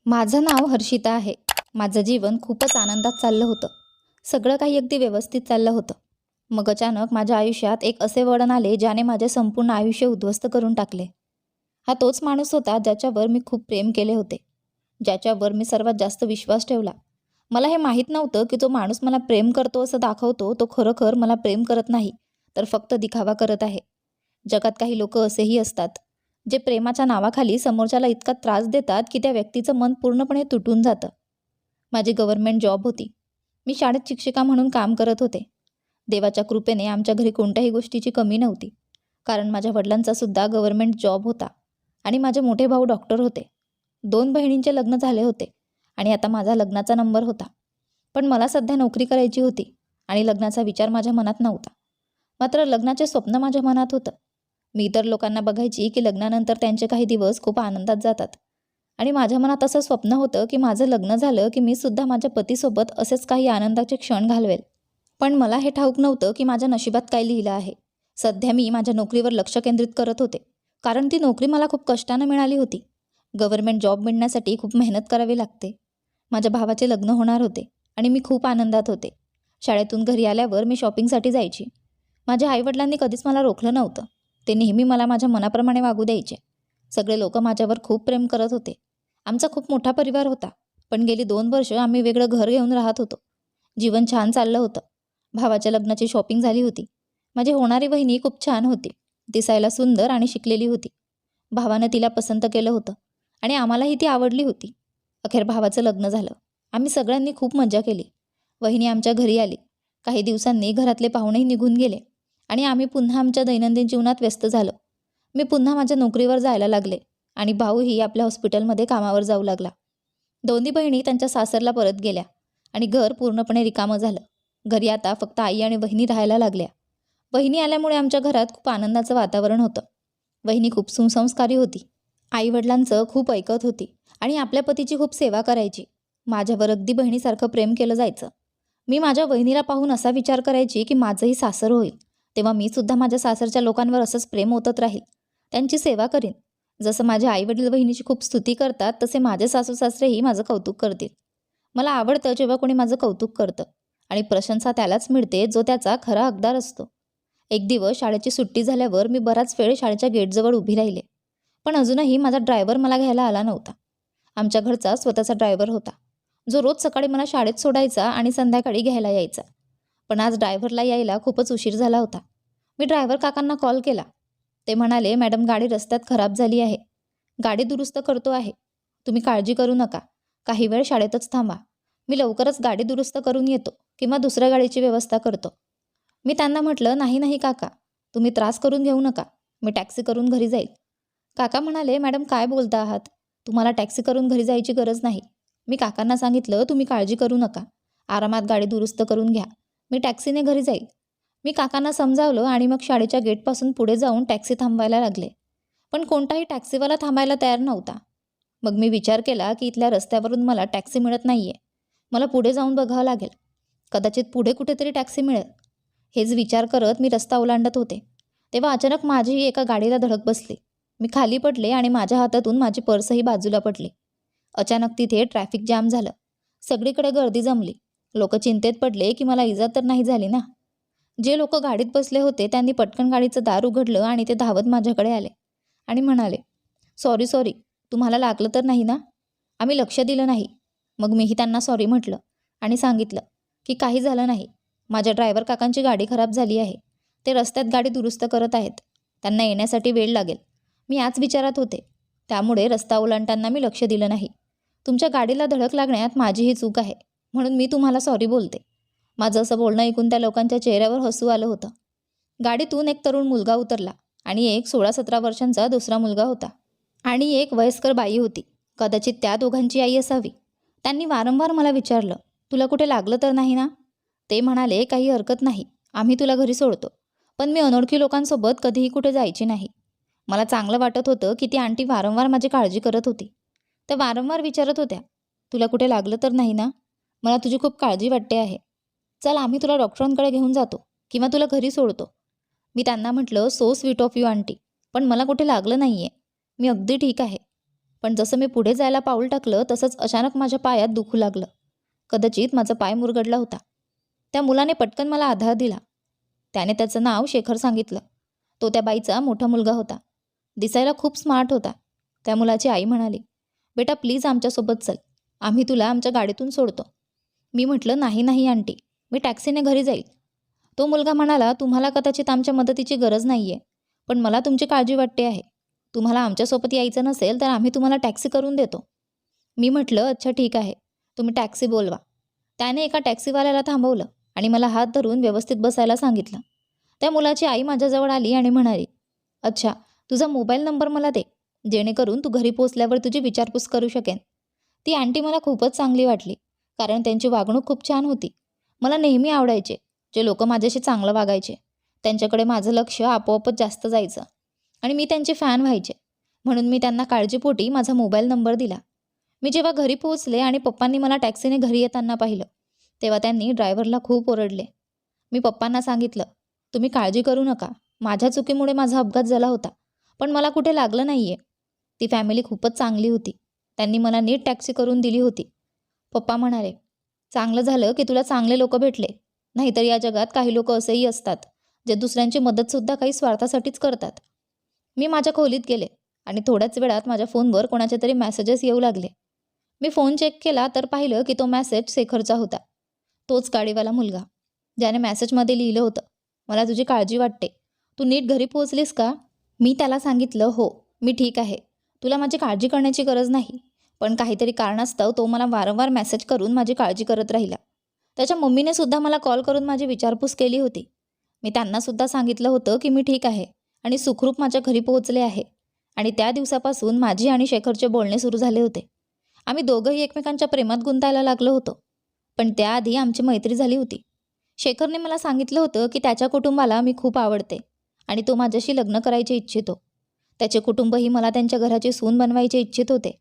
माझं नाव हर्षिता आहे. माझं जीवन खूपच आनंदात चाललं होतं. सगळं काही अगदी व्यवस्थित चाललं होतं. मग अचानक माझ्या आयुष्यात एक असे वळण आले ज्याने माझे संपूर्ण आयुष्य उद्ध्वस्त करून टाकले. हा तोच माणूस होता ज्याच्यावर मी खूप प्रेम केले होते, ज्याच्यावर मी सर्वात जास्त विश्वास ठेवला. मला हे माहीत नव्हतं की जो माणूस मला प्रेम करतो असं दाखवतो तो खरोखर मला प्रेम करत नाही, तर फक्त दिखावा करत आहे. जगात काही लोक असेही असतात जे प्रेमाच्या नावाखाली समोरच्याला इतका त्रास देतात की त्या व्यक्तीचं मन पूर्णपणे तुटून जातं. माझी गव्हर्नमेंट जॉब होती. मी शाळेत शिक्षिका म्हणून काम करत होते. देवाच्या कृपेने आमच्या घरी कोणत्याही गोष्टीची कमी नव्हती, कारण माझ्या वडिलांचा सुद्धा गव्हर्नमेंट जॉब होता आणि माझे मोठे भाऊ डॉक्टर होते. 2 बहिणींचे लग्न झाले होते आणि आता माझा लग्नाचा नंबर होता. पण मला सध्या नोकरी करायची होती आणि लग्नाचा विचार माझ्या मनात नव्हता. मात्र लग्नाचे स्वप्न माझ्या मनात होतं. मी इतर लोकांना बघायची की लग्नानंतर त्यांचे काही दिवस खूप आनंदात जातात आणि माझ्या मनात असं स्वप्न होतं की माझं लग्न झालं की मी सुद्धा माझ्या पतीसोबत असेच काही आनंदाचे क्षण घालवेल. पण मला हे ठाऊक नव्हतं की माझ्या नशिबात काय लिहिलं आहे. सध्या मी माझ्या नोकरीवर लक्ष केंद्रित करत होते, कारण ती नोकरी मला खूप कष्टानं मिळाली होती. गव्हर्नमेंट जॉब मिळण्यासाठी खूप मेहनत करावी लागते. माझ्या भावाचे लग्न होणार होते आणि मी खूप आनंदात होते. शाळेतून घरी आल्यावर मी शॉपिंगसाठी जायची. माझ्या आईवडिलांनी कधीच मला रोखलं नव्हतं. ते नेहमी मला माझ्या मनाप्रमाणे वागू द्यायचे. सगळे लोक माझ्यावर खूप प्रेम करत होते. आमचा खूप मोठा परिवार होता, पण गेली 2 वर्ष आम्ही वेगळं घर घेऊन राहत होतो. जीवन छान चाललं होतं. भावाच्या लग्नाची शॉपिंग झाली होती. माझी होणारी वहिनी खूप छान होती. दिसायला सुंदर आणि शिकलेली होती. भावानं तिला पसंत केलं होतं आणि आम्हालाही ती आवडली होती. अखेर भावाचं लग्न झालं. आम्ही सगळ्यांनी खूप मजा केली. वहिनी आमच्या घरी आली. काही दिवसांनी घरातले पाहुणेही निघून गेले आणि आम्ही पुन्हा आमच्या दैनंदिन जीवनात व्यस्त झालो. मी पुन्हा माझ्या नोकरीवर जायला लागले आणि भाऊही आपल्या हॉस्पिटलमध्ये कामावर जाऊ लागला. दोन्ही बहिणी त्यांच्या सासरला परत गेल्या आणि घर पूर्णपणे रिकामं झालं. घरी आता फक्त आई आणि वहिनी राहायला लागल्या. वहिनी आल्यामुळे आमच्या घरात खूप आनंदाचं वातावरण होतं. वहिनी खूप सुसंस्कारी होती. आईवडिलांचं खूप ऐकत होती आणि आपल्या पतीची खूप सेवा करायची. माझ्यावर अगदी बहिणीसारखं प्रेम केलं जायचं. मी माझ्या वहिनीला पाहून असा विचार करायची की माझंही सासर होईल, तेव्हा मी सुद्धा माझ्या सासरच्या लोकांवर असंच प्रेम ओतत राहील, त्यांची सेवा करीन. जसं माझे आईवडील वहिनीची खूप स्तुती करतात तसे माझे सासू सासरेही माझं कौतुक करतील. मला आवडतं जेव्हा कोणी माझं कौतुक करतं आणि प्रशंसा त्यालाच मिळते जो त्याचा खरा हकदार असतो. एक दिवस शाळेची सुट्टी झाल्यावर मी बराच वेळ शाळेच्या गेटजवळ उभी राहिले, पण अजूनही माझा ड्रायव्हर मला घ्यायला आला नव्हता. आमच्या घरचा स्वतःचा ड्रायव्हर होता, जो रोज सकाळी मला शाळेत सोडायचा आणि संध्याकाळी घ्यायला यायचा. पण आज ड्रायव्हरला यायला खूपच उशीर झाला होता. मी ड्रायव्हर काकांना कॉल केला. ते म्हणाले, मॅडम गाडी रस्त्यात खराब झाली आहे. गाडी दुरुस्त करतो आहे. तुम्ही काळजी करू नका. काही वेळ शाळेतच थांबा. मी लवकरच गाडी दुरुस्त करून येतो किंवा दुसऱ्या गाडीची व्यवस्था करतो. मी त्यांना म्हटलं, नाही नाही काका, तुम्ही त्रास करून घेऊ नका. मी टॅक्सी करून घरी जाईल. काका म्हणाले, मॅडम काय बोलता आहात? तुम्हाला टॅक्सी करून घरी जायची गरज नाही. मी काकांना सांगितलं, तुम्ही काळजी करू नका. आरामात गाडी दुरुस्त करून घ्या. मी टॅक्सीने घरी जाईल. मी काकांना समजावलं आणि मग शाळेच्या गेटपासून पुढे जाऊन टॅक्सी थांबवायला लागले. पण कोणताही टॅक्सीवाला थांबायला तयार नव्हता. मग मी विचार केला की इथल्या रस्त्यावरून मला टॅक्सी मिळत नाहीये. मला पुढे जाऊन बघावं लागेल. कदाचित पुढे कुठेतरी टॅक्सी मिळेल. हेच विचार करत मी रस्ता ओलांडत होते, तेव्हा अचानक माझी एका गाडीला धडक बसली. मी खाली पडले आणि माझ्या हातातून माझी पर्सही बाजूला पडली. अचानक तिथे ट्रॅफिक जाम झालं. सगळीकडे गर्दी जमली. लोक चिंतेत पडले की मला इजा तर नाही झाली ना. जे लोक गाडीत बसले होते त्यांनी पटकन गाडीचं दार उघडलं आणि ते धावत माझ्याकडे आले आणि म्हणाले, सॉरी सॉरी, तुम्हाला लागलं तर नाही ना? आम्ही लक्ष दिलं नाही. मग मीही त्यांना सॉरी म्हटलं आणि सांगितलं की काही झालं नाही. माझ्या ड्रायव्हर काकांची गाडी खराब झाली आहे. ते रस्त्यात गाडी दुरुस्त करत आहेत. त्यांना येण्यासाठी वेळ लागेल. मी याच विचारात होते, त्यामुळे रस्ता ओलांडताना मी लक्ष दिलं नाही. तुमच्या गाडीला धडक लागण्यात माझीही चूक आहे, म्हणून मी तुम्हाला सॉरी बोलते. माझं असं बोलणं ऐकून त्या लोकांच्या चेहऱ्यावर हसू आलं होतं. गाडीतून एक तरुण मुलगा उतरला आणि एक 16-17 वर्षांचा दुसरा मुलगा होता आणि एक वयस्कर बाई होती. कदाचित त्या दोघांची आई असावी. त्यांनी वारंवार मला विचारलं, तुला कुठे लागलं तर नाही ना? ते म्हणाले, काही हरकत नाही, आम्ही तुला घरी सोडतो. पण मी अनोळखी लोकांसोबत कधीही कुठे जायची नाही. मला चांगलं वाटत होतं की ती आंटी वारंवार माझी काळजी करत होती. त्या वारंवार विचारत होत्या, तुला कुठे लागलं तर नाही ना? मला तुझी खूप काळजी वाटते आहे. चल, आम्ही तुला डॉक्टरांकडे घेऊन जातो किंवा तुला घरी सोडतो. मी त्यांना म्हटलं, so sweet of you aunty, पण मला कुठे लागलं नाही आहे. मी अगदी ठीक आहे. पण जसं मी पुढे जायला पाऊल टाकलं तसंच अचानक माझ्या पायात दुखू लागलं. कदाचित माझा पाय मुरगळला होता. त्या मुलाने पटकन मला आधार दिला. त्याने त्याचं नाव शेखर सांगितलं. तो त्या बाईचा मोठा मुलगा होता. दिसायला खूप स्मार्ट होता. त्या मुलाची आई म्हणाली, बेटा प्लीज आमच्यासोबत चल, आम्ही तुला आमच्या गाडीतून सोडतो. मी म्हटलं, नाही नाही आंटी, मी टॅक्सीने घरी जाईल. तो मुलगा म्हणाला, तुम्हाला कदाचित आमच्या मदतीची गरज नाही आहे, पण मला तुमची काळजी वाटते आहे. तुम्हाला आमच्यासोबत यायचं नसेल तर आम्ही तुम्हाला टॅक्सी करून देतो. मी म्हटलं, अच्छा ठीक आहे, तुम्ही टॅक्सी बोलवा. त्याने एका टॅक्सीवाल्याला थांबवलं आणि मला हात धरून व्यवस्थित बसायला सांगितलं. त्या मुलाची आई माझ्याजवळ आली आणि म्हणाली, अच्छा तुझा मोबाईल नंबर मला दे, जेणेकरून तू घरी पोचल्यावर तुझी विचारपूस करू शकेन. ती आंटी मला खूपच चांगली वाटली, कारण त्यांची वागणूक खूप छान होती. मला नेहमी आवडायचे जे लोक माझ्याशी चांगलं वागायचे. त्यांच्याकडे माझं लक्ष आपोआपच जास्त जायचं आणि मी त्यांची फॅन व्हायचे. म्हणून मी त्यांना काळजीपोटी माझा मोबाईल नंबर दिला. मी जेव्हा घरी पोहोचले आणि पप्पांनी मला टॅक्सीने घरी येताना पाहिलं, तेव्हा त्यांनी ड्रायव्हरला खूप ओरडले. मी पप्पांना सांगितलं, तुम्ही काळजी करू नका, माझ्या चुकीमुळे माझा अपघात झाला होता, पण मला कुठे लागलं नाही आहे. ती फॅमिली खूपच चांगली होती. त्यांनी मला नीट टॅक्सी करून दिली होती. पप्पा म्हणाले, चांगलं झालं की तुला चांगले लोक भेटले, नाहीतर या जगात काही लोक असेही असतात जे दुसऱ्यांची मदतसुद्धा काही स्वार्थासाठीच करतात. मी माझ्या खोलीत गेले आणि थोड्याच वेळात माझ्या फोनवर कोणाचे तरी मेसेजेस येऊ लागले. मी फोन चेक केला तर पाहिलं की तो मेसेज शेखरचा होता. तोच गाडीवाला मुलगा, ज्याने मेसेजमध्ये लिहिलं होतं, मला तुझी काळजी वाटते, तू नीट घरी पोहोचलीस का? मी त्याला सांगितलं, हो मी ठीक आहे, तुला माझी काळजी करण्याची गरज नाही. पण काहीतरी कारणास्तव तो मला वारंवार मेसेज करून माझी काळजी करत राहिला. त्याच्या मम्मीने सुद्धा मला कॉल करून माझी विचारपूस केली होती. मी त्यांनासुद्धा सांगितलं होतं की मी ठीक आहे आणि सुखरूप माझ्या घरी पोहोचले आहे. आणि त्या दिवसापासून माझी आणि शेखरचे बोलणे सुरू झाले होते. आम्ही दोघंही एकमेकांच्या प्रेमात गुंतायला लागलो होतो. पण त्याआधी आमची मैत्री झाली होती. शेखरने मला सांगितलं होतं की त्याच्या कुटुंबाला मी खूप आवडते आणि तो माझ्याशी लग्न करायचे इच्छितो. त्याचे कुटुंबही मला त्यांच्या घराची सून बनवायचे इच्छित होते.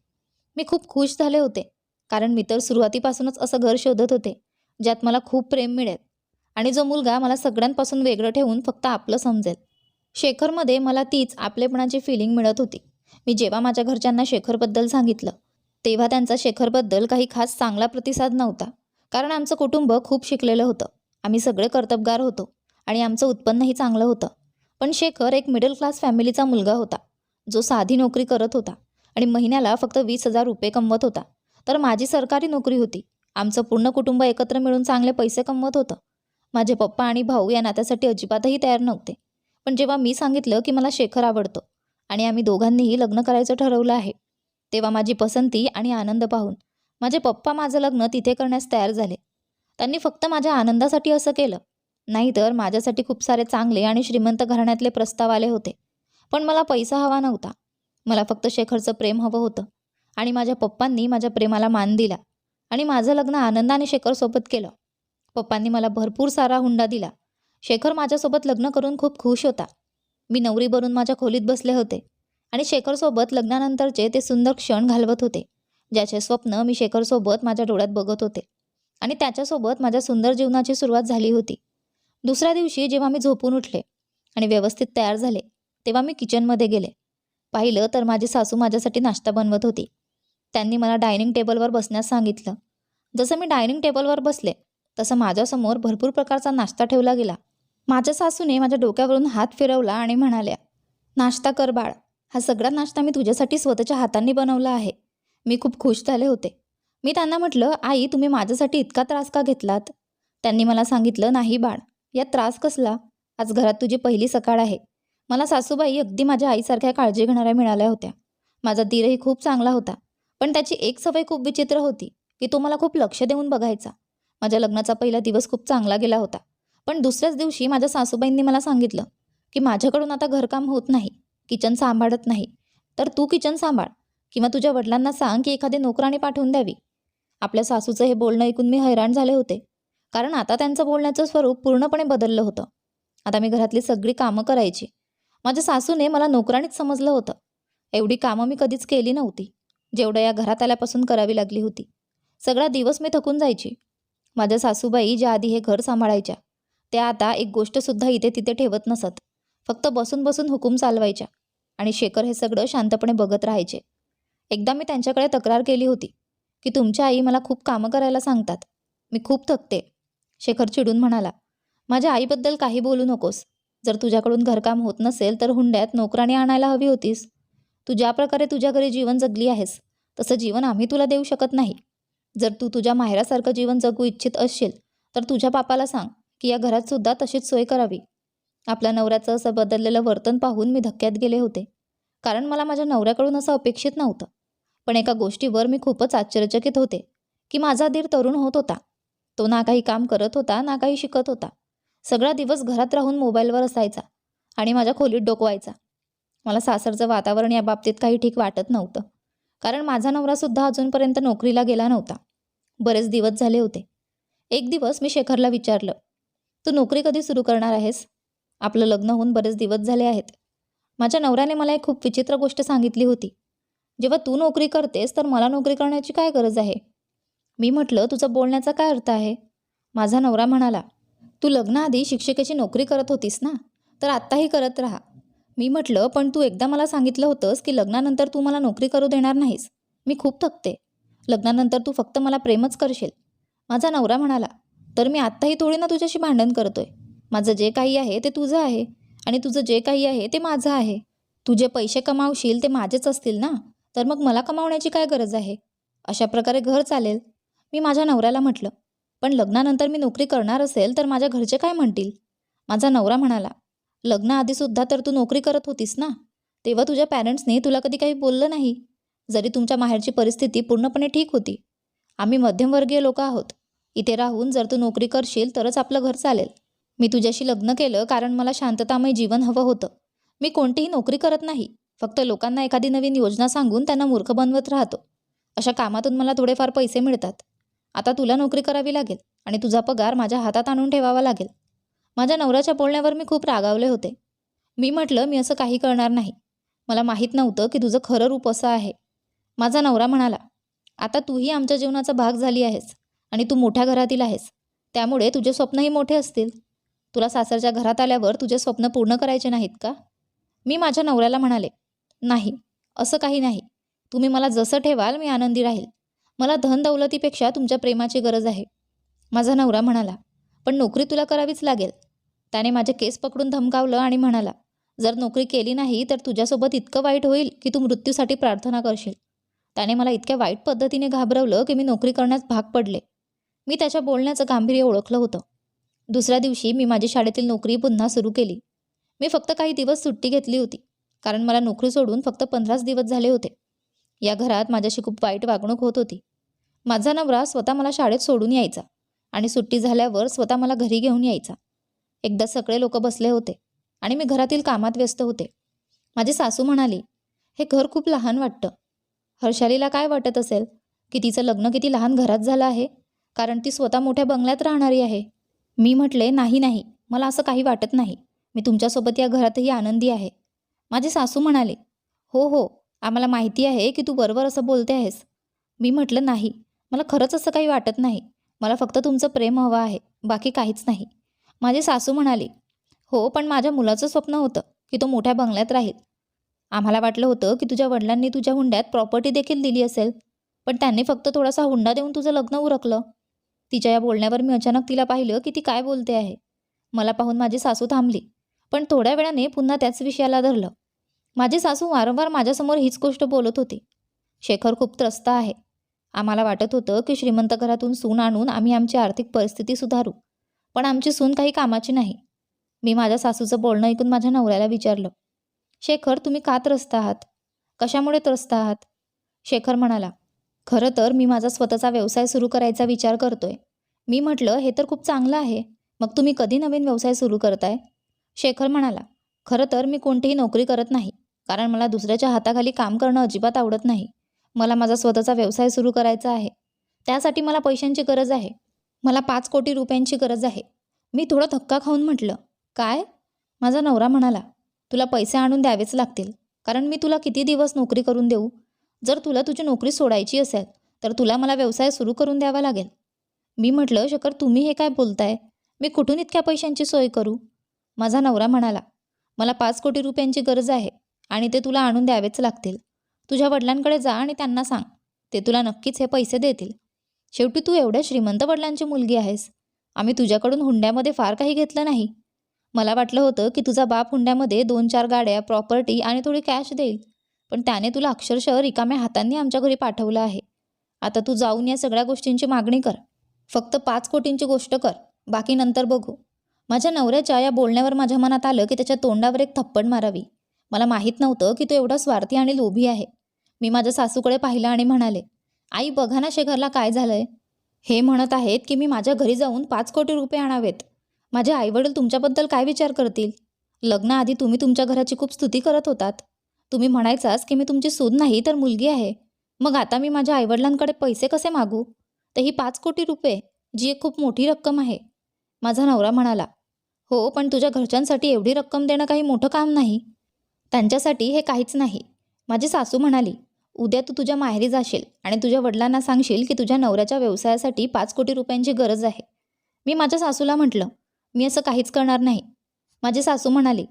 मी खूप खुश झाले होते, कारण मी तर सुरुवातीपासूनच असं घर शोधत होते ज्यात मला खूप प्रेम मिळेल आणि जो मुलगा मला सगळ्यांपासून वेगळं ठेवून फक्त आपलं समजेल. शेखरमध्ये मला तीच आपलेपणाची फिलिंग मिळत होती. मी जेव्हा माझ्या घरच्यांना शेखरबद्दल सांगितलं, तेव्हा त्यांचा शेखरबद्दल काही खास चांगला प्रतिसाद नव्हता, कारण आमचं कुटुंब खूप शिकलेलं होतं. आम्ही सगळे कर्तबगार होतो आणि आमचं उत्पन्नही चांगलं होतं. पण शेखर एक मिडल क्लास फॅमिलीचा मुलगा होता, जो साधी नोकरी करत होता आणि महिन्याला फक्त 20,000 रुपये कमवत होता. तर माझी सरकारी नोकरी होती. आमचं पूर्ण कुटुंब एकत्र मिळून चांगले पैसे कमवत होतं. माझे पप्पा आणि भाऊ या नात्यासाठी अजिबातही तयार नव्हते. पण जेव्हा मी सांगितलं की मला शेखर आवडतो आणि आम्ही दोघांनीही लग्न करायचं ठरवलं आहे, तेव्हा माझी पसंती आणि आनंद पाहून माझे पप्पा माझं लग्न तिथे करण्यास तयार झाले. त्यांनी फक्त माझ्या आनंदासाठी असं केलं, नाहीतर माझ्यासाठी खूप सारे चांगले आणि श्रीमंत घराण्यातले प्रस्ताव आले होते. पण मला पैसा हवा नव्हता. मला फक्त शेखरचं प्रेम हवं होतं आणि माझ्या पप्पांनी माझ्या प्रेमाला मान दिला आणि माझं लग्न आनंदाने शेखरसोबत केलं. पप्पांनी मला भरपूर सारा हुंडा दिला. शेखर माझ्यासोबत लग्न करून खूप खुश होता. मी नवरी बनून माझ्या खोलीत बसले होते आणि शेखरसोबत लग्नानंतरचे ते सुंदर क्षण घालवत होते, ज्याचे स्वप्न मी शेखरसोबत माझ्या डोळ्यात बघत होते आणि त्याच्यासोबत माझ्या सुंदर जीवनाची सुरुवात झाली होती. दुसऱ्या दिवशी जेव्हा मी झोपून उठले आणि व्यवस्थित तयार झाले, तेव्हा मी किचनमध्ये गेले. पाहिलं तर माझी सासू माझ्यासाठी नाश्ता बनवत होती. त्यांनी मला डायनिंग टेबलवर बसण्यास सांगितलं. जसं मी डायनिंग टेबलवर बसले तसं माझ्यासमोर भरपूर प्रकारचा नाश्ता ठेवला गेला. माझ्या सासूने माझ्या डोक्यावरून हात फिरवला आणि म्हणाल्या, नाश्ता कर बाळ, हा सगळा नाश्ता मी तुझ्यासाठी स्वतःच्या हातांनी बनवला आहे. मी खूप खुश झाले होते. मी त्यांना म्हटलं, आई तुम्ही माझ्यासाठी इतका त्रास का घेतलात? त्यांनी मला सांगितलं, नाही बाळ, यात त्रास कसला? आज घरात तुझी पहिली सकाळ आहे. मला सासूबाई अगदी माझ्या आईसारख्या काळजी घेणाऱ्या मिळाल्या होत्या. माझा दीरही खूप चांगला होता, पण त्याची एक सवय खूप विचित्र होती की तो मला खूप लक्ष देऊन बघायचा. माझ्या लग्नाचा पहिला दिवस खूप चांगला गेला होता, पण दुसऱ्याच दिवशी माझ्या सासूबाईंनी मला सांगितलं की माझ्याकडून आता घरकाम होत नाही, किचन सांभाळत नाही, तर तू किचन सांभाळ किंवा तुझ्या वडिलांना सांग की एखादी नोकराणी पाठवून द्यावी. आपल्या सासूचं हे बोलणं ऐकून मी हैराण झाले होते, कारण आता त्यांचं बोलण्याचं स्वरूप पूर्णपणे बदललं होतं. आता मी घरातली सगळी कामं करायची. माझ्या सासूने मला नोकराणीच समजलं होतं. एवढी कामं मी कधीच केली नव्हती, जेवढं या घरात आल्यापासून करावी लागली होती. सगळा दिवस मी थकून जायची. माझ्या सासूबाई ज्या आधी हे घर सांभाळायच्या, त्या आता एक गोष्टसुद्धा इथे तिथे ठेवत नसत. फक्त बसून बसून हुकूम चालवायच्या आणि शेखर हे सगळं शांतपणे बघत राहायचे. एकदा मी त्यांच्याकडे तक्रार केली होती की तुमच्या आई मला खूप कामं करायला सांगतात. मी खूप थकते. शेखर चिडून म्हणाला, माझ्या आईबद्दल काही बोलू नकोस. जर तुझ्याकडून घरकाम होत नसेल तर हुंड्यात नोकराणी आणायला हवी होतीस. तू ज्या प्रकारे तुझ्या घरी जीवन जगली आहेस तसं जीवन आम्ही तुला देऊ शकत नाही. जर तू तुझ्या माहेरासारखं जीवन जगू इच्छित असशील तर तुझ्या पापाला सांग की या घरात सुद्धा तशीच सोय करावी. आपल्या नवऱ्याचं असं बदललेलं वर्तन पाहून मी धक्क्यात गेले होते, कारण मला माझ्या नवऱ्याकडून असं अपेक्षित नव्हतं. पण एका गोष्टीवर मी खूपच आश्चर्यचकित होते की माझा दीर तरुण होत होता. तो ना काही काम करत होता ना काही शिकत होता. सगळा दिवस घरात राहून मोबाईलवर असायचा आणि माझ्या खोलीत डोकवायचा. मला सासरचं वातावरण या बाबतीत काही ठीक वाटत नव्हतं, कारण माझा नवरासुद्धा अजूनपर्यंत नोकरीला गेला नव्हता. बरेच दिवस झाले होते. एक दिवस मी शेखरला विचारलं, तू नोकरी कधी सुरू करणार आहेस? आपलं लग्न होऊन बरेच दिवस झाले आहेत. माझ्या नवऱ्याने मला एक खूप विचित्र गोष्ट सांगितली होती. जेव्हा तू नोकरी करतेस तर मला नोकरी करण्याची काय गरज आहे? मी म्हटलं, तुझं बोलण्याचा काय अर्थ आहे? माझा नवरा म्हणाला, तू लग्नाआधी शिक्षकाची नोकरी करत होतीस ना, तर आत्ताही करत राहा. मी म्हटलं, पण तू एकदा मला सांगितलं होतंस की लग्नानंतर तू मला नोकरी करू देणार नाहीस. मी खूप थकते. लग्नानंतर तू फक्त मला प्रेमच करशील. माझा नवरा म्हणाला, तर मी आत्ताही थोडी ना तुझ्याशी भांडण करतोय. माझं जे काही आहे ते तुझं आहे आणि तुझं जे काही आहे ते माझं आहे. तू जे पैसे कमावशील ते माझेच असतील ना, तर मग मला कमावण्याची काय गरज आहे? अशा प्रकारे घर चालेल. मी माझ्या नवऱ्याला म्हटलं, पण लग्नानंतर मी नोकरी करणार असेल तर माझ्या घरचे काय म्हणतील? माझा नवरा म्हणाला, लग्नाआधीसुद्धा तर तू नोकरी करत होतीस ना, तेव्हा तुझ्या पॅरेंट्सनी तुला कधी काही बोललं नाही. जरी तुमच्या माहेरची परिस्थिती पूर्णपणे ठीक होती. आम्ही मध्यमवर्गीय लोक आहोत. इथे राहून जर तू नोकरी करशील तरच आपलं घर चालेल. मी तुझ्याशी लग्न केलं कारण मला शांततामय जीवन हवं होतं. मी कोणतीही नोकरी करत नाही. फक्त लोकांना एखादी नवीन योजना सांगून त्यांना मूर्ख बनवत राहतो. अशा कामातून मला थोडेफार पैसे मिळतात. आता तुला नोकरी करावी लागेल आणि तुझा पगार माझ्या हातात आणून ठेवावा लागेल. माझ्या नवऱ्याच्या बोलण्यावर मी खूप रागावले होते. मी म्हटलं, मी असं काही करणार नाही. मला माहीत नव्हतं की तुझं खरं रूप असं आहे. माझा नवरा म्हणाला, आता तूही आमच्या जीवनाचा भाग झाली आहेस आणि तू मोठ्या घरातील आहेस. त्यामुळे तुझे स्वप्नही मोठे असतील. तुला सासरच्या घरात आल्यावर तुझे स्वप्न पूर्ण करायचे नाहीत का? मी माझ्या नवऱ्याला म्हणाले, नाही, असं काही नाही. तुम्ही मला जसं ठेवाल मी आनंदी राहील. मला धन दौलतीपेक्षा तुमच्या प्रेमाची गरज आहे. माझा नवरा म्हणाला, पण नोकरी तुला करावीच लागेल. त्याने माझे केस पकडून धमकावलं आणि म्हणाला, जर नोकरी केली नाही तर तुझ्यासोबत इतकं वाईट होईल की तू मृत्यूसाठी प्रार्थना करशील. त्याने मला इतक्या वाईट पद्धतीने घाबरवलं की मी नोकरी करण्यास भाग पडले. मी त्याच्या बोलण्याचं गांभीर्य ओळखलं होतं. दुसऱ्या दिवशी मी माझी शाळेतील नोकरी पुन्हा सुरू केली. मी फक्त काही दिवस सुट्टी घेतली होती, कारण मला नोकरी सोडून फक्त 15च दिवस झाले होते. या घरात माझ्याशी खूप वाईट वागणूक होत होती. माझा नवरा स्वतः मला शाळेत सोडून यायचा आणि सुट्टी झाल्यावर स्वतः मला घरी घेऊन यायचा. एकदा सगळे लोक बसले होते आणि मी घरातील कामात व्यस्त होते. माझी सासू म्हणाली, हे घर खूप लहान वाटतं. हर्षालीला काय वाटत असेल की तिचं लग्न किती लहान घरात झालं आहे, कारण ती स्वतः मोठ्या बंगल्यात राहणारी आहे. मी म्हटले, नाही नाही, मला असं काही वाटत नाही. मी तुमच्यासोबत या घरातही आनंदी आहे. माझे सासू म्हणाले, हो हो, आम्हाला माहिती आहे की तू बरोबर असं बोलते आहेस. मी म्हटलं, नाही, मला खरंच असं काही वाटत नाही. मला फक्त तुमचं प्रेम हवं आहे, बाकी काहीच नाही. माझी सासू म्हणाली, हो, पण माझ्या मुलाचं स्वप्न होतं की तो मोठ्या बंगल्यात राहील. आम्हाला वाटलं होतं की तुझ्या वडिलांनी तुझ्या हुंड्यात प्रॉपर्टी देखील दिली असेल, पण त्यांनी फक्त थोडासा हुंडा देऊन तुझं लग्न उरकलं. तिच्या या बोलण्यावर मी अचानक तिला पाहिलं की ती काय बोलते आहे. मला पाहून माझी सासू थांबली, पण थोड्या वेळाने पुन्हा त्याच विषयाला धरलं. माझी सासू वारंवार माझ्यासमोर हीच गोष्ट बोलत होती. शेखर खूप त्रस्त आहे. आम्हाला वाटत होतं की श्रीमंत घरातून सून आणून आम्ही आमची आर्थिक परिस्थिती सुधारू, पण आमची सून काही कामाची नाही. मी माझ्या सासूचं बोलणं ऐकून माझ्या नवऱ्याला विचारलं, शेखर, तुम्ही का त्रस्त आहात? कशामुळे त्रस्त आहात? शेखर म्हणाला, खरं तर मी माझा स्वतःचा व्यवसाय सुरू करायचा विचार करतोय. मी म्हटलं, हे तर खूप चांगलं आहे. मग तुम्ही कधी नवीन व्यवसाय सुरू करताय? शेखर म्हणाला, खरं तर मी कोणतीही नोकरी करत नाही, कारण मला दुसऱ्याच्या हाताखाली काम करणं अजिबात आवडत नाही. मला माझा स्वतःचा व्यवसाय सुरू करायचा आहे. त्यासाठी मला पैशांची गरज आहे. मला 5 कोटी रुपयांची गरज आहे. मी थोडा धक्का खाऊन म्हटलं, काय? माझा नवरा म्हणाला, तुला पैसे आणून द्यावेच लागतील, कारण मी तुला किती दिवस नोकरी करून देऊ? जर तुला तुझी नोकरी सोडायची असेल तर तुला मला व्यवसाय सुरू करून द्यावा लागेल. मी म्हटलं, शेखर, तुम्ही हे काय बोलताय? मी कुठून इतक्या पैशांची सोय करू? माझा नवरा म्हणाला, मला 5 कोटी रुपयांची गरज आहे आणि ते तुला आणून द्यावेच लागतील. तुझ्या वडिलांकडे जा आणि त्यांना सांग, ते तुला नक्कीच हे पैसे देतील. शेवटी तू एवढ्या श्रीमंत वडिलांची मुलगी आहेस. आम्ही तुझ्याकडून हुंड्यामध्ये फार काही घेतलं नाही. मला वाटलं होतं की तुझा बाप हुंड्यामध्ये 2-4 गाड्या, प्रॉपर्टी आणि थोडी कॅश देईल. पण त्याने तुला अक्षरशः रिकाम्या हातांनी आमच्या घरी पाठवलं आहे. आता तू जाऊन या सगळ्या गोष्टींची मागणी कर. फक्त 5 कोटींची गोष्ट कर. बाकी नंतर बघू. माझ्या नवऱ्याच्या या बोलण्यावर माझ्या मनात आलं की त्याच्या तोंडावर एक थप्पड मारावी. मला माहीत नव्हतं की तो एवढा स्वार्थी आणि लोभी आहे. मी माझ्या सासूकडे पाहिलं आणि म्हणाले, आई बघा ना शेखरला काय झालंय. हे म्हणत आहेत की मी माझ्या घरी जाऊन 5 कोटी रुपये आणावेत. माझे आईवडील तुमच्याबद्दल काय विचार करतील. लग्नाआधी तुम्ही तुमच्या घराची खूप स्तुती करत होतात. तुम्ही म्हणायचाच की मी तुमची सून नाही तर मुलगी आहे. मग आता मी माझ्या आईवडिलांकडे पैसे कसे मागू, तेही 5 कोटी रुपये, जी एक खूप मोठी रक्कम आहे. माझा नवरा म्हणाला, हो पण तुझ्या घरच्यांसाठी एवढी रक्कम देणं काही मोठं काम नाही. त्यांच्यासाठी हे काहीच नाही. माझी सासू म्हणाली, उद्या तू तुझ्या माहेरी जाशील आणि तुझ्या वडिलांना सांगशील की तुझ्या नवऱ्याच्या व्यवसायासाठी 5 कोटी रुपयांची गरज आहे. मी माझ्या सासूला म्हटलं, मी असं काहीच करणार नाही. माझी सासू म्हणाली,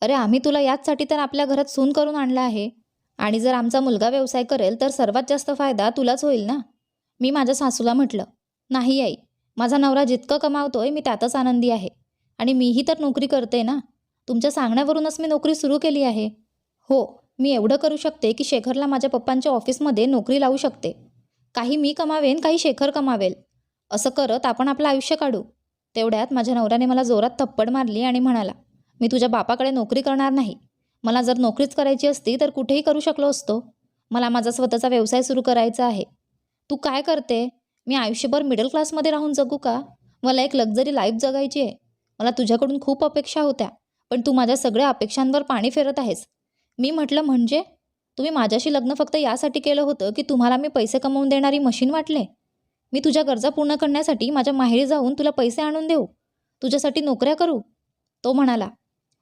अरे आम्ही तुला याचसाठी तर आपल्या घरात सून करून आणलं आहे. आणि जर आमचा मुलगा व्यवसाय करेल तर सर्वात जास्त फायदा तुलाच होईल ना. मी माझ्या सासूला म्हटलं, नाही आई, माझा नवरा जितकं कमावतोय मी त्यातच आनंदी आहे. आणि मीही तर नोकरी करते ना. तुमच्या सांगण्यावरूनच मी नोकरी सुरू केली आहे. हो, मी एवढं करू शकते की शेखरला माझ्या पप्पांच्या ऑफिसमध्ये नोकरी लावू शकते. काही मी कमावेन, काही शेखर कमावेल. असं करत आपण आपलं आयुष्य काढू. तेवढ्यात माझ्या नवऱ्याने मला जोरात थप्पड मारली आणि म्हणाला, मी तुझ्या बापाकडे नोकरी करणार नाही. मला जर नोकरीच करायची असती तर कुठेही करू शकलो असतो. मला माझा स्वतःचा व्यवसाय सुरू करायचा आहे. तू काय करते. मी आयुष्यभर मिडल क्लासमध्ये राहून जगू का. मला एक लक्झरी लाईफ जगायची आहे. मला तुझ्याकडून खूप अपेक्षा होत्या, पण तू माझ्या सगळ्या अपेक्षांवर पाणी फेरत आहेस. मी म्हटलं, म्हणजे तुम्ही माझ्याशी लग्न फक्त यासाठी केलं होतं की तुम्हाला मी पैसे कमवून देणारी मशीन वाटले. मी तुझ्या गरजा पूर्ण करण्यासाठी माझ्या माहेरी जाऊन तुला पैसे आणून देऊ, तुझ्यासाठी नोकऱ्या करू. तो म्हणाला,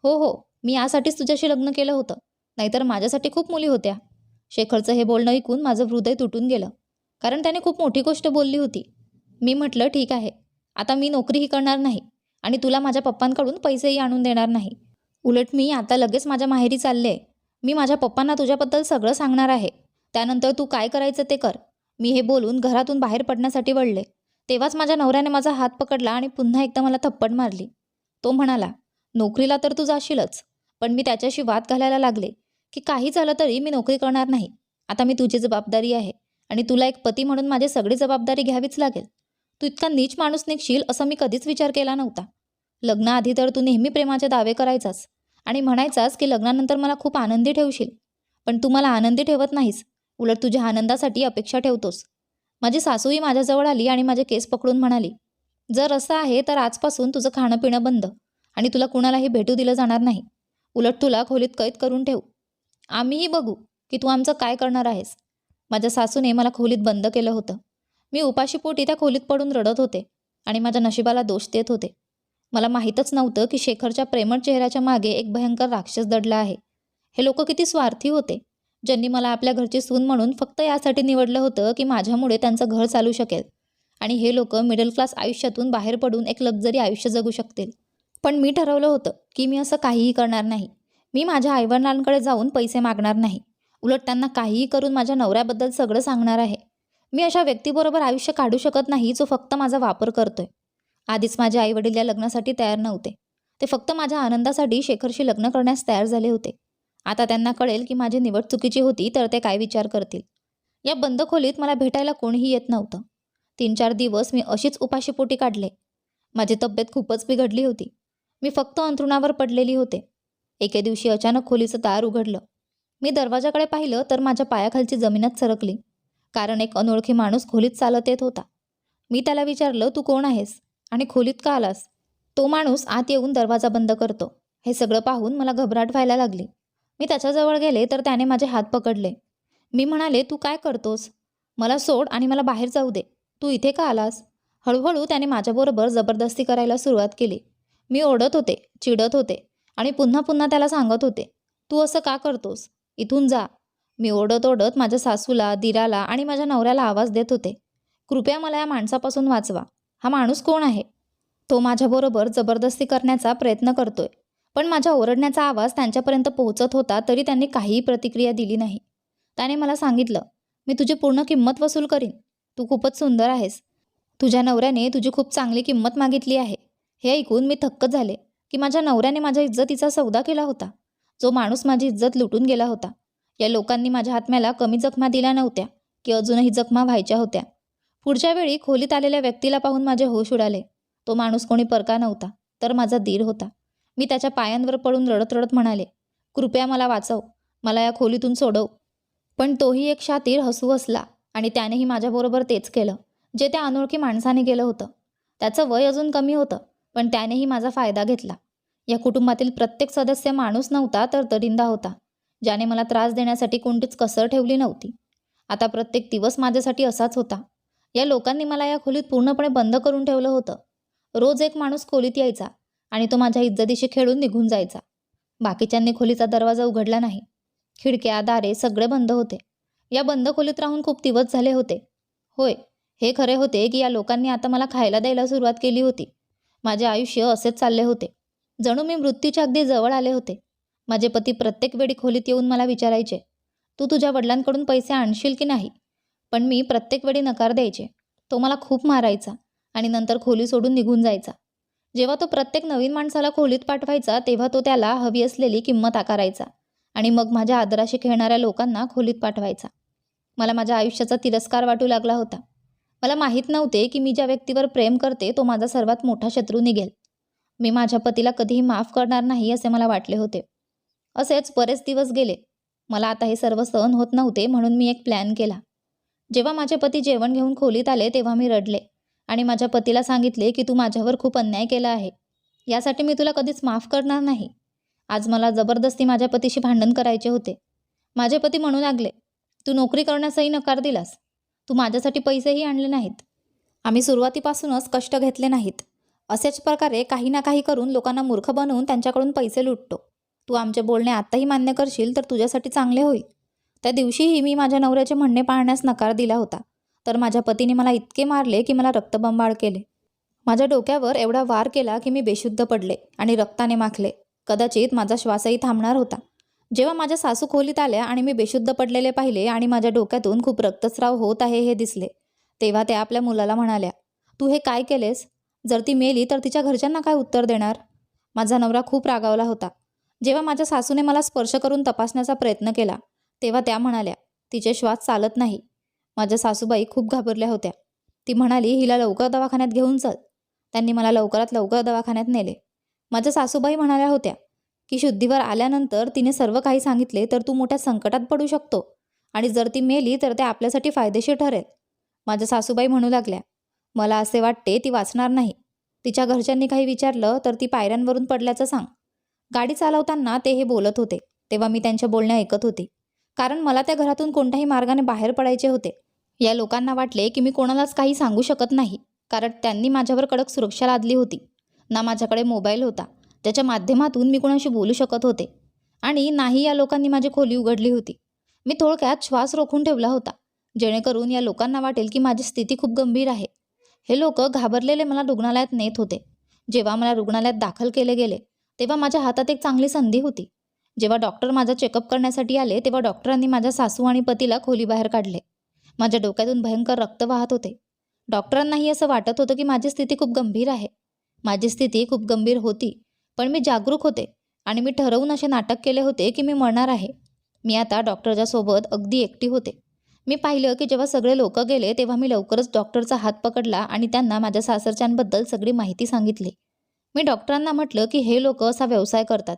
हो हो, मी यासाठीच तुझ्याशी लग्न केलं होतं, नाहीतर माझ्यासाठी खूप मुली होत्या. शेखरचं हे बोलणं ऐकून माझं हृदय तुटून गेलं, कारण त्याने खूप मोठी गोष्ट बोलली होती. मी म्हटलं, ठीक आहे, आता मी नोकरीही करणार नाही आणि तुला माझ्या पप्पांकडून पैसेही आणून देणार नाही. उलट मी आता लगेच माझ्या माहेरी चालले. मी माझ्या पप्पांना तुझ्याबद्दल सगळं सांगणार आहे. त्यानंतर तू काय करायचं ते कर. मी हे बोलून घरातून बाहेर पडण्यासाठी वळले. तेव्हाच माझ्या नवऱ्याने माझा हात पकडला आणि पुन्हा एकदा मला थप्पड मारली. तो म्हणाला, नोकरीला तर तू जाशीलच. पण मी त्याच्याशी वाद घालायला लागले की काही झालं तरी मी नोकरी करणार नाही. आता मी तुझी जबाबदारी आहे आणि तुला एक पती म्हणून माझी सगळी जबाबदारी घ्यावीच लागेल. तू इतका नीच माणूस निघशील असं मी कधीच विचार केला नव्हता. लग्नाआधी तर तू नेहमी प्रेमाचे दावे करायचास आणि म्हणायचास की लग्नानंतर मला खूप आनंदी ठेवशील. पण तू मला आनंदी ठेवत नाहीस, उलट तुझ्या आनंदासाठी अपेक्षा ठेवतोस. माझी सासूही माझ्याजवळ आली आणि माझे केस पकडून म्हणाली, जर असं आहे तर आजपासून तुझं खाणं पिणं बंद आणि तुला कुणालाही भेटू दिलं जाणार नाही. उलट तुला खोलीत कैद करून ठेवू. आम्हीही बघू की तू आमचं काय करणार आहेस. माझ्या सासूने मला खोलीत बंद केलं होतं. मी उपाशीपोटी त्या खोलीत पडून रडत होते आणि माझ्या नशिबाला दोष देत होते. मला माहीतच नव्हतं की शेखरच्या प्रेमळ चेहऱ्याच्या मागे एक भयंकर राक्षस दडला आहे. हे लोक किती स्वार्थी होते, ज्यांनी मला आपल्या घरची सून म्हणून फक्त यासाठी निवडलं होतं की माझ्यामुळे त्यांचं घर चालू शकेल आणि हे लोक मिडल क्लास आयुष्यातून बाहेर पडून एक लक्झरी आयुष्य जगू शकतील. पण मी ठरवलं होतं की मी असं काहीही करणार नाही. मी माझ्या आईवडिलांकडे जाऊन पैसे मागणार नाही. उलट त्यांना काहीही करून माझ्या नवऱ्याबद्दल सगळं सांगणार आहे. मी अशा व्यक्तीबरोबर आयुष्य काढू शकत नाही जो फक्त माझा वापर करतोय. आधीच माझे आईवडील या लग्नासाठी तयार नव्हते. ते फक्त माझ्या आनंदासाठी शेखरशी लग्न करण्यास तयार झाले होते. आता त्यांना कळेल की माझी निवड चुकीची होती तर ते काय विचार करतील. या बंद खोलीत मला भेटायला कोणीही येत नव्हतं. 3-4 दिवस मी अशीच उपाशीपोटी काढले. माझी तब्येत खूपच बिघडली होती. मी फक्त अंथरुणावर पडलेली होते. एके दिवशी अचानक खोलीचं दार उघडलं. मी दरवाजाकडे पाहिलं तर माझ्या पायाखालची जमीनच सरकली, कारण एक अनोळखी माणूस खोलीत चालत येत होता. मी त्याला विचारलं, तू कोण आहेस आणि खोलीत का आलास. तो माणूस आत येऊन दरवाजा बंद करतो. हे सगळं पाहून मला घबराट व्हायला लागली. मी त्याच्याजवळ गेले तर त्याने माझे हात पकडले. मी म्हणाले, तू काय करतोस. मला सोड आणि मला बाहेर जाऊ दे. तू इथे का आलास. हळूहळू त्याने माझ्याबरोबर जबरदस्ती करायला सुरुवात केली. मी ओरडत होते, चिडत होते आणि पुन्हा पुन्हा त्याला सांगत होते, तू असं का करतोस, इथून जा. मी ओरडत ओरडत माझ्या सासूला, दिराला आणि माझ्या नवऱ्याला आवाज देत होते, कृपया मला या माणसापासून वाचवा. हा माणूस कोण आहे. तो माझ्याबरोबर जबरदस्ती करण्याचा प्रयत्न करतोय. पण माझ्या ओरडण्याचा आवाज त्यांच्यापर्यंत पोहोचत होता तरी त्यांनी काहीही प्रतिक्रिया दिली नाही. त्याने मला सांगितलं, मी तुझी पूर्ण किंमत वसूल करीन. तू खूपच सुंदर आहेस. तुझ्या नवऱ्याने तुझी खूप चांगली किंमत मागितली आहे. हे ऐकून मी थक्क झाले की माझ्या नवऱ्याने माझ्या इज्जतीचा सौदा केला होता. जो माणूस माझी इज्जत लुटून गेला होता. या लोकांनी माझ्या आत्म्याला कमी जखमा दिल्या नव्हत्या की अजूनही जखमा व्हायच्या होत्या. पुढच्या वेळी खोलीत आलेल्या व्यक्तीला पाहून माझे होश उडाले. तो माणूस कोणी परका नव्हता, तर माझा दीर होता. मी त्याच्या पायांवर पडून रडत रडत म्हणाले, कृपया मला वाचव, मला या खोलीतून सोडव. पण तोही एक शातीर हसू हसला आणि त्यानेही माझ्याबरोबर तेच केलं जे त्या अनोळखी माणसाने केलं होतं. त्याचं वय अजून कमी होतं, पण त्यानेही माझा फायदा घेतला. या कुटुंबातील प्रत्येक सदस्य माणूस नव्हता तर दरिंदा होता, ज्याने मला त्रास देण्यासाठी कोणतीच कसर ठेवली नव्हती. आता प्रत्येक दिवस माझ्यासाठी असाच होता. या लोकांनी मला या खोलीत पूर्णपणे बंद करून ठेवलं होतं. रोज एक माणूस खोलीत यायचा आणि तो माझ्या इज्जतीशी खेळून निघून जायचा. बाकीच्यांनी खोलीचा दरवाजा उघडला नाही. खिडक्या दारे सगळे बंद होते. या बंद खोलीत राहून खूप दिवस झाले होते. होय, हे खरे होते की या लोकांनी आता मला खायला द्यायला सुरुवात केली होती. माझे आयुष्य असेच चालले होते. जणू मी मृत्यूच्या अगदी जवळ आले होते. माझे पती प्रत्येक वेळी खोलीत येऊन मला विचारायचे, तू तुझ्या वडिलांकडून पैसे आणशील की नाही? पण मी प्रत्येक वेळी नकार द्यायचे. तो मला खूप मारायचा आणि नंतर खोली सोडून निघून जायचा. जेव्हा तो प्रत्येक नवीन माणसाला खोलीत पाठवायचा तेव्हा तो त्याला हवी असलेली किंमत आकारायचा आणि मग माझ्या आदराशी खेळणाऱ्या लोकांना खोलीत पाठवायचा. मला माझ्या आयुष्याचा तिरस्कार वाटू लागला होता. मला माहीत नव्हते की मी ज्या व्यक्तीवर प्रेम करते तो माझा सर्वात मोठा शत्रू निघेल. मी माझ्या पतीला कधीही माफ करणार नाही असे मला वाटले होते. असेच बरेच दिवस गेले. मला आता हे सर्व सहन होत नव्हते, म्हणून मी एक प्लॅन केला. जेव्हा माझे पती जेवण घेऊन खोलीत आले तेव्हा मी रडले आणि माझ्या पतीला सांगितले की तू माझ्यावर खूप अन्याय केला आहे. यासाठी मी तुला कधीच माफ करणार नाही. आज मला जबरदस्ती माझ्या पतीशी भांडण करायचे होते. माझे पती म्हणू लागले, तू नोकरी करण्यासही नकार दिलास. तू माझ्यासाठी पैसेही आणले नाहीत. आम्ही सुरुवातीपासूनच कष्ट घेतले नाहीत. असेच प्रकारे काही ना काही करून लोकांना मूर्ख बनवून त्यांच्याकडून पैसे लुटतो. तू आमचे बोलणे आत्ताही मान्य करशील तर तुझ्यासाठी चांगले होईल. त्या दिवशीही मी माझ्या नवऱ्याचे म्हणणे पाळण्यास नकार दिला होता, तर माझ्या पतीने मला इतके मारले की मला रक्तबंबाळ केले. माझ्या डोक्यावर एवढा वार केला की मी बेशुद्ध पडले आणि रक्ताने माखले. कदाचित माझा श्वासही थांबणार होता. जेव्हा माझ्या सासू खोलीत आल्या आणि मी बेशुद्ध पडलेले पाहिले आणि माझ्या डोक्यातून खूप रक्तस्राव होत आहे हे दिसले, तेव्हा त्या आपल्या मुलाला म्हणाल्या, तू हे काय केलेस? जर ती मेली तर तिच्या घरच्यांना काय उत्तर देणार? माझा नवरा खूप रागावला होता. जेव्हा माझ्या सासूने मला स्पर्श करून तपासण्याचा प्रयत्न केला तेव्हा त्या म्हणाल्या, तिचे श्वास चालत नाही. माझ्या सासूबाई खूप घाबरल्या होत्या. ती म्हणाली, हिला लवकर दवाखान्यात घेऊन चल. त्यांनी मला लवकरात लवकर दवाखान्यात नेले. माझ्या सासूबाई म्हणाल्या होत्या की शुद्धीवर आल्यानंतर तिने सर्व काही सांगितले तर तू मोठ्या संकटात पडू शकतो आणि जर ती मेली तर ते आपल्यासाठी फायदेशीर ठरेल. माझ्या सासूबाई म्हणू लागल्या, मला असे वाटते ती वाचणार नाही. तिच्या घरच्यांनी काही विचारलं तर ती पायऱ्यांवरून पडल्याचं सांग. गाडी चालवताना ते हे बोलत होते तेव्हा मी त्यांच्या बोलण्या ऐकत होते, कारण मला त्या घरातून कोणत्याही मार्गाने बाहेर पडायचे होते. या लोकांना वाटले की मी कोणालाच काही सांगू शकत नाही, कारण त्यांनी माझ्यावर कडक सुरक्षा लादली होती. ना माझ्याकडे मोबाईल होता ज्याच्या माध्यमातून मी कोणाशी बोलू शकत होते, आणि नाही या लोकांनी माझी खोली उघडली होती. मी थोडक्यात श्वास रोखून ठेवला होता, जेणेकरून या लोकांना वाटेल की माझी स्थिती खूप गंभीर आहे. हे लोक घाबरलेले मला रुग्णालयात नेत होते. जेव्हा मला रुग्णालयात दाखल केले गेले तेव्हा माझ्या हातात एक चांगली संधी होती. जेव्हा डॉक्टर माझा चेकअप करण्यासाठी आले तेव्हा डॉक्टरांनी माझ्या सासू आणि पतीला खोलीबाहेर काढले. माझ्या डोक्यातून भयंकर रक्त वाहत होते. डॉक्टरांनाही असं वाटत होतं की माझी स्थिती खूप गंभीर आहे. माझी स्थिती खूप गंभीर होती, पण मी जागरूक होते आणि मी ठरवून असे नाटक केले होते की मी मरणार आहे. मी आता डॉक्टरच्या सोबत अगदी एकटी होते. मी पाहिलं की जेव्हा सगळे लोक गेले तेव्हा मी लवकरच डॉक्टरचा हात पकडला आणि त्यांना माझ्या सासरच्यांबद्दल सगळी माहिती सांगितली. मी डॉक्टरांना म्हटलं की हे लोक असा व्यवसाय करतात.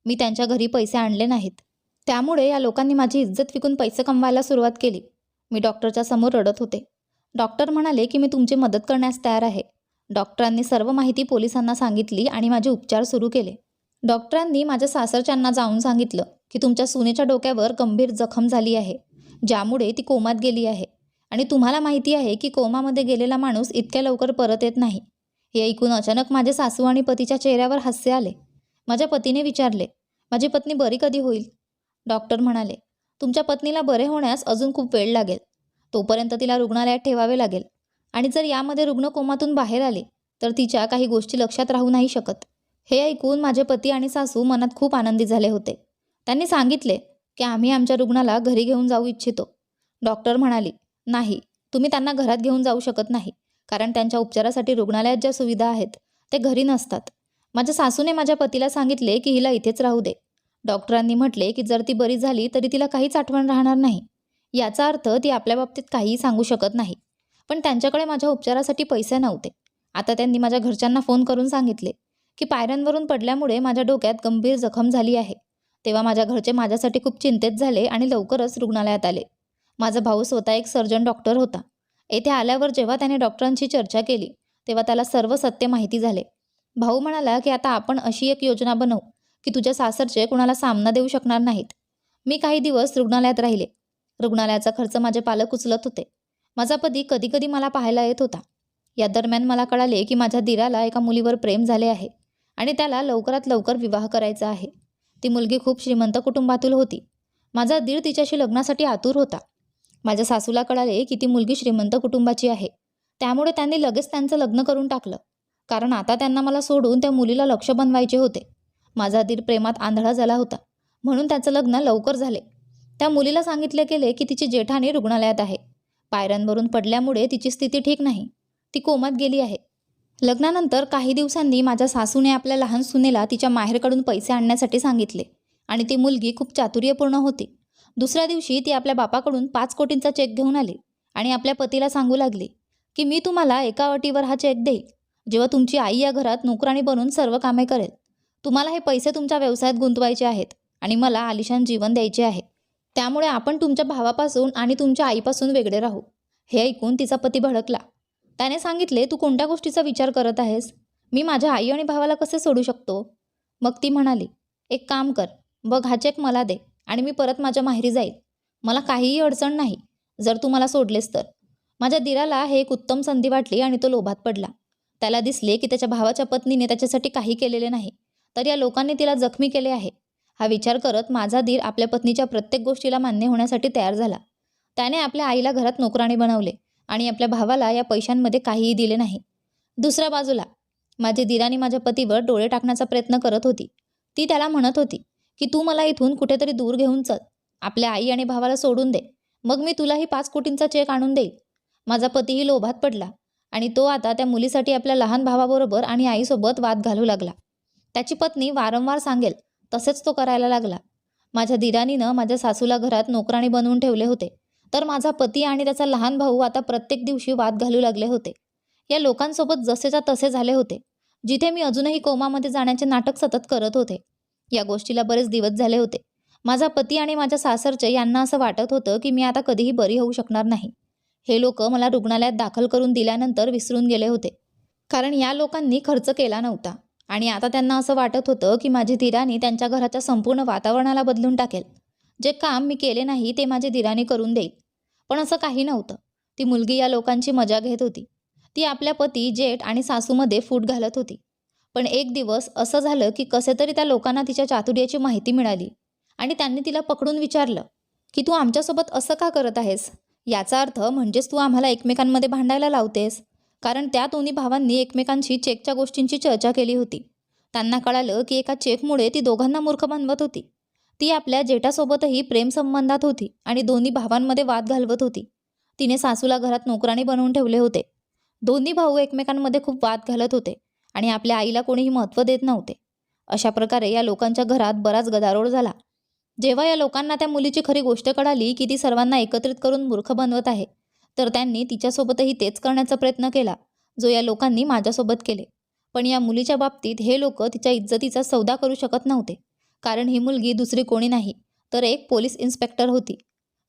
मी त्यांच्या घरी पैसे आणले नाहीत. त्यामुळे या लोकांनी माझी इज्जत विकून पैसे कमवायला सुरुवात केली. मी डॉक्टरच्या समोर रडत होते. डॉक्टर म्हणाले की मी तुमची मदत करण्यास तयार आहे. डॉक्टरांनी सर्व माहिती पोलिसांना सांगितली आणि माझे उपचार सुरू केले. डॉक्टरांनी माझ्या सासरच्यांना जाऊन सांगितलं की तुमच्या सुनेच्या डोक्यावर गंभीर जखम झाली आहे, ज्यामुळे ती कोमात गेली आहे आणि तुम्हाला माहिती आहे की कोमामध्ये गेलेला माणूस इतक्या लवकर परत येत नाही. हे ऐकून अचानक माझे सासू आणि पतीच्या चेहऱ्यावर हास्य आले. माझ्या पतीने विचारले, माझी पत्नी बरी कधी होईल? डॉक्टर म्हणाले, तुमच्या पत्नीला बरे होण्यास अजून खूप वेळ लागेल. तोपर्यंत तिला रुग्णालयात ठेवावे लागेल आणि जर यामध्ये रुग्ण कोमातून बाहेर आले तर तिच्या काही गोष्टी लक्षात राहू नाही शकत. हे ऐकून माझे पती आणि सासू मनात खूप आनंदी झाले होते. त्यांनी सांगितले, की आम्ही आमच्या रुग्णाला घरी घेऊन जाऊ इच्छितो. डॉक्टर म्हणाली, नाही, तुम्ही त्यांना घरात घेऊन जाऊ शकत नाही, कारण त्यांच्या उपचारासाठी रुग्णालयात ज्या सुविधा आहेत ते घरी नसतात. माझ्या सासूने माझ्या पतीला सांगितले की हिला इथेच राहू दे. डॉक्टरांनी म्हटले की जर ती बरी झाली तरी तिला काहीच आठवण राहणार नाही. याचा अर्थ ती आपल्या बाबतीत काहीही सांगू शकत नाही. पण त्यांच्याकडे माझ्या उपचारासाठी पैसे नव्हते. आता त्यांनी माझ्या घरच्यांना फोन करून सांगितले की पायऱ्यांवरून पडल्यामुळे माझ्या डोक्यात गंभीर जखम झाली आहे. तेव्हा माझ्या घरचे माझ्यासाठी खूप चिंतेत झाले आणि लवकरच रुग्णालयात आले. माझा भाऊ स्वतः एक सर्जन डॉक्टर होता. येथे आल्यावर जेव्हा त्याने डॉक्टरांशी चर्चा केली तेव्हा त्याला सर्व सत्य माहिती झाले. भाऊ म्हणाला की आता आपण अशी एक योजना बनवू की तुझ्या सासरचे कुणाला सामना देऊ शकणार नाहीत. मी काही दिवस रुग्णालयात राहिले. रुग्णालयाचा खर्च माझे पालक उचलत होते. माझा पती कधी कधी मला पाहायला येत होता. या दरम्यान मला कळाले की माझ्या दीराला एका मुलीवर प्रेम झाले आहे आणि त्याला लवकरात लवकर विवाह करायचा आहे. ती मुलगी खूप श्रीमंत कुटुंबातील होती. माझा दीर तिच्याशी लग्नासाठी आतुर होता. माझ्या सासूला कळाले की ती मुलगी श्रीमंत कुटुंबाची आहे. त्यामुळे त्यांनी लगेच त्यांचं लग्न करून टाकलं, कारण आता त्यांना मला सोडून त्या मुलीला लक्ष बनवायचे होते. माझा दीर प्रेमात आंधळा झाला होता, म्हणून त्याचं लग्न लवकर झाले. त्या मुलीला सांगितले गेले की तिची जेठाणी रुग्णालयात आहे. पायऱ्यांवरून पडल्यामुळे तिची स्थिती ठीक नाही. ती कोमात गेली आहे. लग्नानंतर काही दिवसांनी माझ्या सासूने आपल्या लहान सुनेला तिच्या माहेरकडून पैसे आणण्यासाठी सांगितले आणि ती मुलगी खूप चातुर्यपूर्ण होती. दुसऱ्या दिवशी ती आपल्या बापाकडून 5 कोटींचा चेक घेऊन आली आणि आपल्या पतीला सांगू लागली की मी तुम्हाला एका अटीवर हा चेक देईल, जेव्हा तुमची आई या घरात नोकराणी बनून सर्व कामे करेल. तुम्हाला हे पैसे तुमच्या व्यवसायात गुंतवायचे आहेत आणि मला आलिशान जीवन द्यायचे आहे. त्यामुळे आपण तुमच्या भावापासून आणि तुमच्या आईपासून वेगळे राहू. हे ऐकून तिचा पती भडकला. त्याने सांगितले, तू कोणत्या गोष्टीचा विचार करत आहेस? मी माझ्या आई आणि भावाला कसे सोडू शकतो? मग ती म्हणाली, एक काम कर, बघ हा चेक मला दे आणि मी परत माझ्या माहेरी जाईल. मला काहीही अडचण नाही जर तू मला सोडलेस तर. माझ्या दीराला हे एक उत्तम संधी वाटली आणि तो लोभात पडला. त्याला दिसले की त्याच्या भावाच्या पत्नीने त्याच्यासाठी काही केलेले नाही, तर या लोकांनी तिला जखमी केले आहे. हा विचार करत माझा दीर आपल्या पत्नीच्या प्रत्येक गोष्टीला मान्य होण्यासाठी तयार झाला. त्याने आपल्या आईला घरात नोकराणी बनवले आणि आपल्या भावाला या पैशांमध्ये काहीही दिले नाही. दुसऱ्या बाजूला माझे दीरानी माझ्या पतीवर डोळे टाकण्याचा प्रयत्न करत होती. ती त्याला म्हणत होती की तू मला इथून कुठेतरी दूर घेऊन चल, आपल्या आई आणि भावाला सोडून दे, मग मी तुलाही 5 कोटींचा चेक आणून देईल. माझा पतीही लोभात पडला आणि तो आता त्या मुलीसाठी आपल्या लहान भावाबरोबर आणि आईसोबत वाद घालू लागला. त्याची पत्नी वारंवार सांगेल तसेच तो करायला लागला. माझ्या दीरानीनं माझ्या सासूला घरात नोकराणी बनवून ठेवले होते, तर माझा पती आणि त्याचा लहान भाऊ आता प्रत्येक दिवशी वाद घालू लागले होते. या लोकांसोबत जसेच्या तसे झाले होते, जिथे मी अजूनही कोमामध्ये जाण्याचे नाटक सतत करत होते. या गोष्टीला बरेच दिवस झाले होते. माझा पती आणि माझ्या सासरचे यांना असं वाटत होतं की मी आता कधीही बरी होऊ शकणार नाही. हे लोक मला रुग्णालयात दाखल करून दिल्यानंतर विसरून गेले होते, कारण या लोकांनी खर्च केला नव्हता आणि आता त्यांना असं वाटत होतं की माझी दीरानी त्यांच्या घराच्या संपूर्ण वातावरणाला बदलून टाकेल. जे काम मी केले नाही ते माझे दीरानी करून देईल. पण असं काही नव्हतं. ती मुलगी या लोकांची मजा घेत होती. ती आपल्या पती, जेठ आणि सासूमध्ये फूट घालत होती. पण एक दिवस असं झालं की कसे तरी त्या लोकांना तिच्या चातुर्याची माहिती मिळाली आणि त्यांनी तिला पकडून विचारलं की तू आमच्यासोबत असं का करत आहेस? याचा अर्थ म्हणजेच तू आम्हाला एकमेकांमध्ये भांडायला लावतेस. कारण त्या दोन्ही भावांनी एकमेकांशी चेकच्या गोष्टींची चर्चा केली होती. त्यांना कळालं की एका चेकमुळे ती दोघांना मूर्ख बनवत होती. ती आपल्या जेठासोबतही प्रेमसंबंधात होती आणि दोन्ही भावांमध्ये वाद घालवत होती. तिने सासूला घरात नोकराणी बनवून ठेवले होते. दोन्ही भाऊ एकमेकांमध्ये खूप वाद घालत होते आणि आपल्या आईला कोणीही महत्त्व देत नव्हते. अशा प्रकारे या लोकांच्या घरात बराच गदारोळ झाला. जेव्हा या लोकांना त्या मुलीची खरी गोष्ट कळाली की ती सर्वांना एकत्रित करून मूर्ख बनवत आहे, तर त्यांनी तिच्यासोबतही तेच करण्याचा प्रयत्न केला जो या लोकांनी माझ्यासोबत केले. पण या मुलीच्या बाबतीत हे लोक तिच्या इज्जतीचा सौदा करू शकत नव्हते, कारण ही मुलगी दुसरी कोणी नाही तर एक पोलीस इन्स्पेक्टर होती.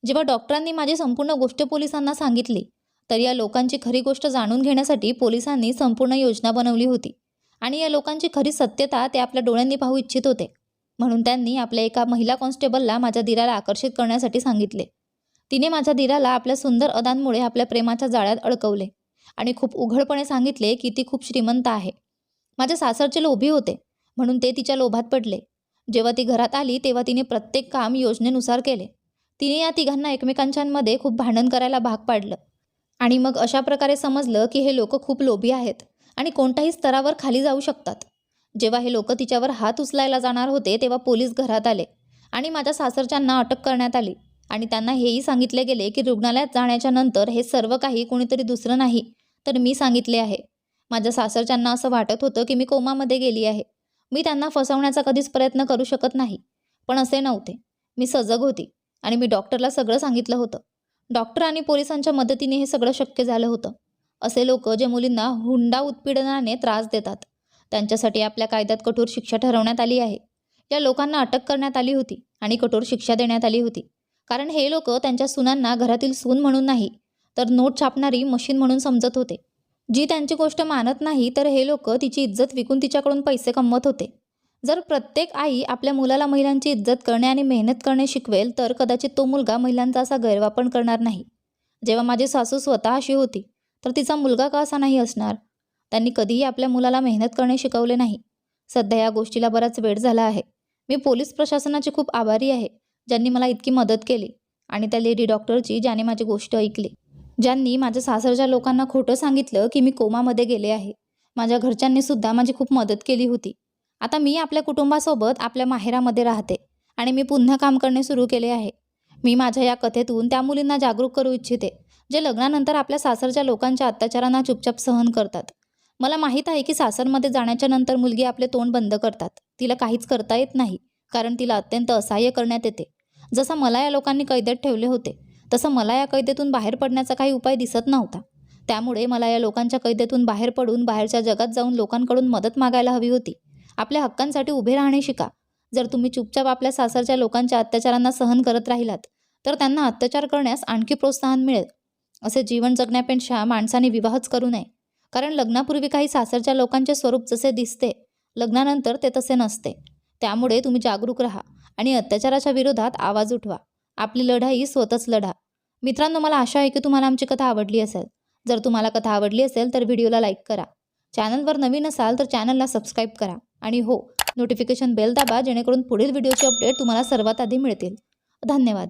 जेव्हा डॉक्टरांनी माझी संपूर्ण गोष्ट पोलिसांना सांगितली, तर या लोकांची खरी गोष्ट जाणून घेण्यासाठी पोलिसांनी संपूर्ण योजना बनवली होती आणि या लोकांची खरी सत्यता ते आपल्या डोळ्यांनी पाहू इच्छित होते. म्हणून त्यांनी आपल्या एका महिला कॉन्स्टेबलला माझ्या दीराला आकर्षित करण्यासाठी सांगितले. तिने माझ्या दीराला आपल्या सुंदर अदांमुळे आपल्या प्रेमाच्या जाळ्यात अडकवले आणि खूप उघडपणे सांगितले की ती खूप श्रीमंत आहे. माझ्या सासरचे लोभी होते, म्हणून ते तिच्या लोभात पडले. जेव्हा ती घरात आली तेव्हा तिने प्रत्येक काम योजनेनुसार केले. तिने या तिघांना एकमेकांच्यामध्ये खूप भांडण करायला भाग पाडलं आणि मग अशा प्रकारे समजलं की हे लोक खूप लोभी आहेत आणि कोणत्याही स्तरावर खाली जाऊ शकतात. जेव्हा हे लोक तिच्यावर हात उचलायला जाणार होते तेव्हा पोलीस घरात आले आणि माझ्या सासरच्यांना अटक करण्यात आली आणि त्यांना हेही सांगितले गेले की रुग्णालयात जाण्याच्या नंतर हे सर्व काही कोणीतरी दुसरं नाही तर मी सांगितले आहे. माझ्या सासरच्यांना असं वाटत होतं की मी कोमामध्ये गेली आहे. मी त्यांना फसवण्याचा कधीच प्रयत्न करू शकत नाही. पण असे नव्हते. मी सजग होती आणि मी डॉक्टरला सगळं सांगितलं होतं. डॉक्टर आणि पोलिसांच्या मदतीने हे सगळं शक्य झालं होतं. असे लोक जे मुलींना हुंडा उत्पीडनाने त्रास देतात, त्यांच्यासाठी आपल्या कायद्यात कठोर शिक्षा ठरवण्यात आली आहे. या लोकांना अटक करण्यात आली होती आणि कठोर शिक्षा देण्यात आली होती. कारण हे लोक त्यांच्या सुनांना घरातील सून म्हणून नाही, तर नोट छापणारी मशीन म्हणून समजत होते. जी त्यांची गोष्ट मानत नाही, तर हे लोक तिची इज्जत विकून तिच्याकडून पैसे कमवत होते. जर प्रत्येक आई आपल्या मुलाला महिलांची इज्जत करणे आणि मेहनत करणे शिकवेल, तर कदाचित तो मुलगा महिलांचा असा गैरवापर करणार नाही. जेव्हा माझी सासू स्वतः अशी होती, तर तिचा मुलगा का असा नाही असणार? त्यांनी कधीही आपल्या मुलाला मेहनत करणे शिकवले नाही. सध्या या गोष्टीला बराच वेळ झाला आहे. मी पोलीस प्रशासनाची खूप आभारी आहे, ज्यांनी मला इतकी मदत केली आणि त्या लेडी डॉक्टरची ज्याने माझी गोष्ट ऐकली. ज्यांनी माझ्या सासरच्या लोकांना खोटं सांगितलं की मी कोमामध्ये गेले आहे. माझ्या घरच्यांनी सुद्धा माझी खूप मदत केली होती. आता मी आपल्या कुटुंबासोबत आपल्या माहेरामध्ये राहते आणि मी पुन्हा काम करणे सुरू केले आहे. मी माझ्या या कथेतून त्या मुलींना जागरूक करू इच्छिते, जे लग्नानंतर आपल्या सासरच्या लोकांच्या अत्याचारांना चुपचाप सहन करतात. मला माहीत आहे की सासरमध्ये जाण्याच्या नंतर मुलगी आपले तोंड बंद करतात. तिला काहीच करता येत नाही, कारण तिला अत्यंत असहाय्य करण्यात येते. जसं मला या लोकांनी कैदेत ठेवले होते, तसं मला या कैदेतून बाहेर पडण्याचा काही उपाय दिसत नव्हता. त्यामुळे मला या लोकांच्या कैदेतून बाहेर पडून बाहेरच्या जगात जाऊन लोकांकडून मदत मागायला हवी होती. आपल्या हक्कांसाठी उभे राहणे शिका. जर तुम्ही चुपचाप आपल्या सासरच्या लोकांच्या अत्याचारांना सहन करत राहिलात, तर त्यांना अत्याचार करण्यास आणखी प्रोत्साहन मिळेल. असे जीवन जगण्यापेक्षा माणसाने विवाहच करू नये. कारण लग्नापूर्वी काही सासरच्या लोकांचे स्वरूप जसे दिसते, लग्नानंतर ते तसे नसते. त्यामुळे तुम्ही जागरूक राहा आणि अत्याचाराच्या विरोधात आवाज उठवा. आपली लढाई स्वतःच लढा. मित्रांनो, मला आशा आहे की तुम्हाला आमची कथा आवडली असेल. जर तुम्हाला कथा आवडली असेल तर व्हिडिओला लाईक करा. चॅनलवर नवीन असाल तर चॅनलला सबस्क्राईब करा आणि हो, नोटिफिकेशन बेल दाबा, जेणेकरून पुढील व्हिडिओचे अपडेट तुम्हाला सर्वात आधी मिळतील. धन्यवाद.